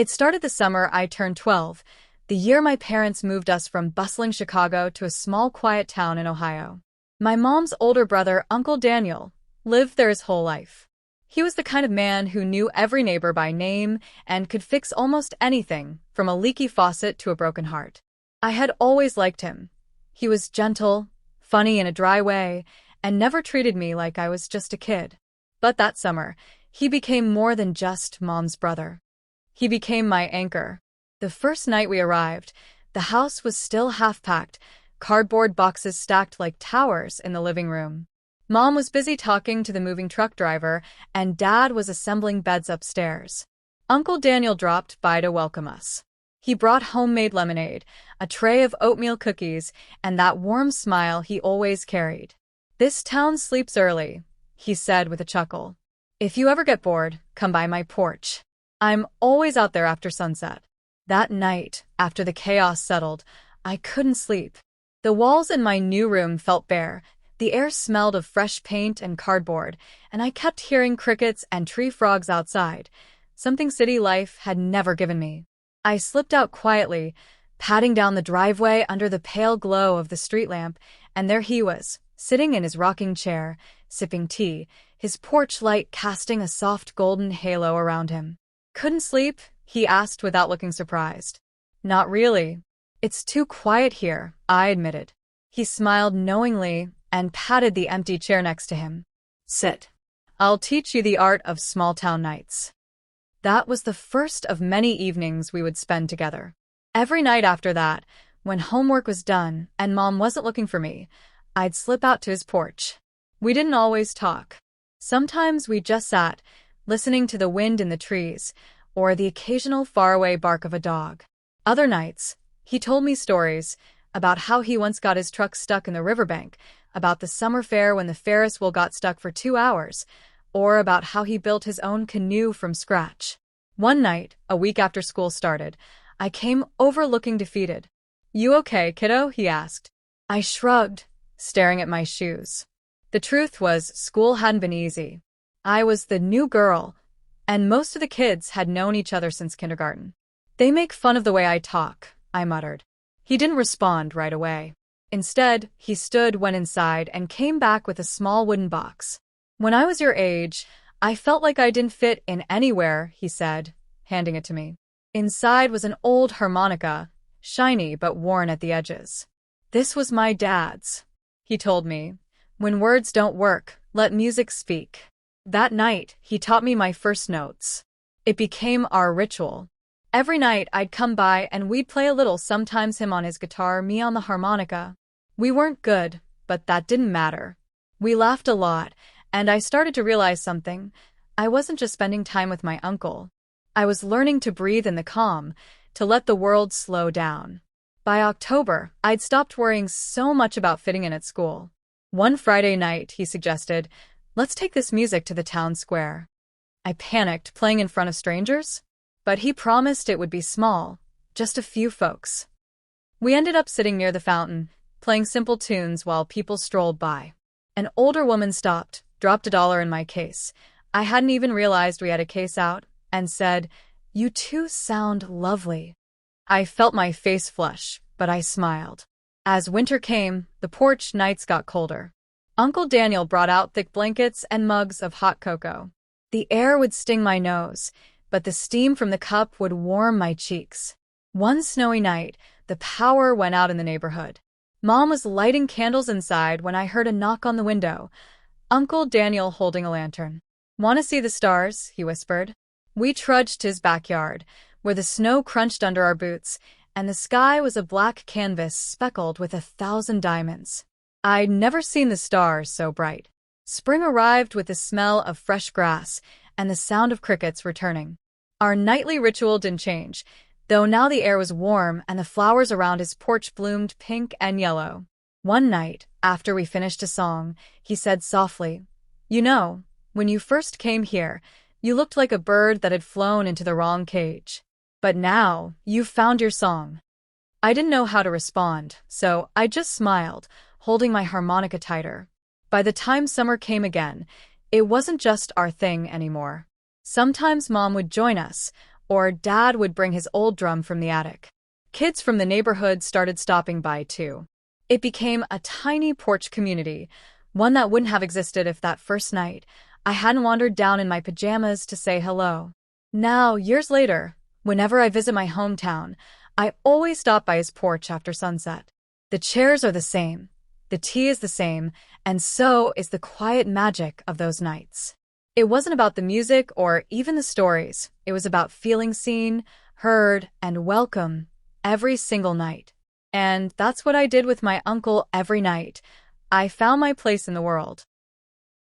It started the summer I turned 12, the year my parents moved us from bustling Chicago to a small, quiet town in Ohio. My mom's older brother, Uncle Daniel, lived there his whole life. He was the kind of man who knew every neighbor by name and could fix almost anything, from a leaky faucet to a broken heart. I had always liked him. He was gentle, funny in a dry way, and never treated me like I was just a kid. But that summer, he became more than just Mom's brother. He became my anchor. The first night we arrived, the house was still half-packed, cardboard boxes stacked like towers in the living room. Mom was busy talking to the moving truck driver, and Dad was assembling beds upstairs. Uncle Daniel dropped by to welcome us. He brought homemade lemonade, a tray of oatmeal cookies, and that warm smile he always carried. "This town sleeps early," he said with a chuckle. "If you ever get bored, come by my porch. I'm always out there after sunset." That night, after the chaos settled, I couldn't sleep. The walls in my new room felt bare, the air smelled of fresh paint and cardboard, and I kept hearing crickets and tree frogs outside, something city life had never given me. I slipped out quietly, patting down the driveway under the pale glow of the street lamp, and there he was, sitting in his rocking chair, sipping tea, his porch light casting a soft golden halo around him. "Couldn't sleep?" he asked without looking surprised. "Not really. It's too quiet here," I admitted. He smiled knowingly and patted the empty chair next to him. "Sit. I'll teach you the art of small-town nights." That was the first of many evenings we would spend together. Every night after that, when homework was done and Mom wasn't looking for me, I'd slip out to his porch. We didn't always talk. Sometimes we just sat, listening to the wind in the trees, or the occasional faraway bark of a dog. Other nights, he told me stories about how he once got his truck stuck in the riverbank, about the summer fair when the Ferris wheel got stuck for 2 hours, or about how he built his own canoe from scratch. One night, a week after school started, I came over looking defeated. "You okay, kiddo?" he asked. I shrugged, staring at my shoes. The truth was, school hadn't been easy. I was the new girl, and most of the kids had known each other since kindergarten. "They make fun of the way I talk," I muttered. He didn't respond right away. Instead, he stood, went inside, and came back with a small wooden box. "When I was your age, I felt like I didn't fit in anywhere," he said, handing it to me. Inside was an old harmonica, shiny but worn at the edges. "This was my dad's," he told me. "When words don't work, let music speak." That night, he taught me my first notes. It became our ritual. Every night, I'd come by and we'd play a little, sometimes him on his guitar, me on the harmonica. We weren't good, but that didn't matter. We laughed a lot, and I started to realize something. I wasn't just spending time with my uncle. I was learning to breathe in the calm, to let the world slow down. By October, I'd stopped worrying so much about fitting in at school. One Friday night, he suggested, "Let's take this music to the town square." I panicked, playing in front of strangers? But he promised it would be small, just a few folks. We ended up sitting near the fountain, playing simple tunes while people strolled by. An older woman stopped, dropped $1 in my case. I hadn't even realized we had a case out, and said, "You two sound lovely." I felt my face flush, but I smiled. As winter came, the porch nights got colder. Uncle Daniel brought out thick blankets and mugs of hot cocoa. The air would sting my nose, but the steam from the cup would warm my cheeks. One snowy night, the power went out in the neighborhood. Mom was lighting candles inside when I heard a knock on the window. Uncle Daniel holding a lantern. "Want to see the stars?" he whispered. We trudged to his backyard, where the snow crunched under our boots, and the sky was a black canvas speckled with 1,000 diamonds. I'd never seen the stars so bright. Spring arrived with the smell of fresh grass and the sound of crickets returning. Our nightly ritual didn't change, though now the air was warm and the flowers around his porch bloomed pink and yellow. One night, after we finished a song, he said softly, "You know, when you first came here, you looked like a bird that had flown into the wrong cage. But now, you've found your song." I didn't know how to respond, so I just smiled, holding my harmonica tighter. By the time summer came again, it wasn't just our thing anymore. Sometimes Mom would join us, or Dad would bring his old drum from the attic. Kids from the neighborhood started stopping by too. It became a tiny porch community, one that wouldn't have existed if that first night I hadn't wandered down in my pajamas to say hello. Now, years later, whenever I visit my hometown, I always stop by his porch after sunset. The chairs are the same, the tea is the same, and so is the quiet magic of those nights. It wasn't about the music or even the stories. It was about feeling seen, heard, and welcome every single night. And that's what I did with my uncle every night. I found my place in the world.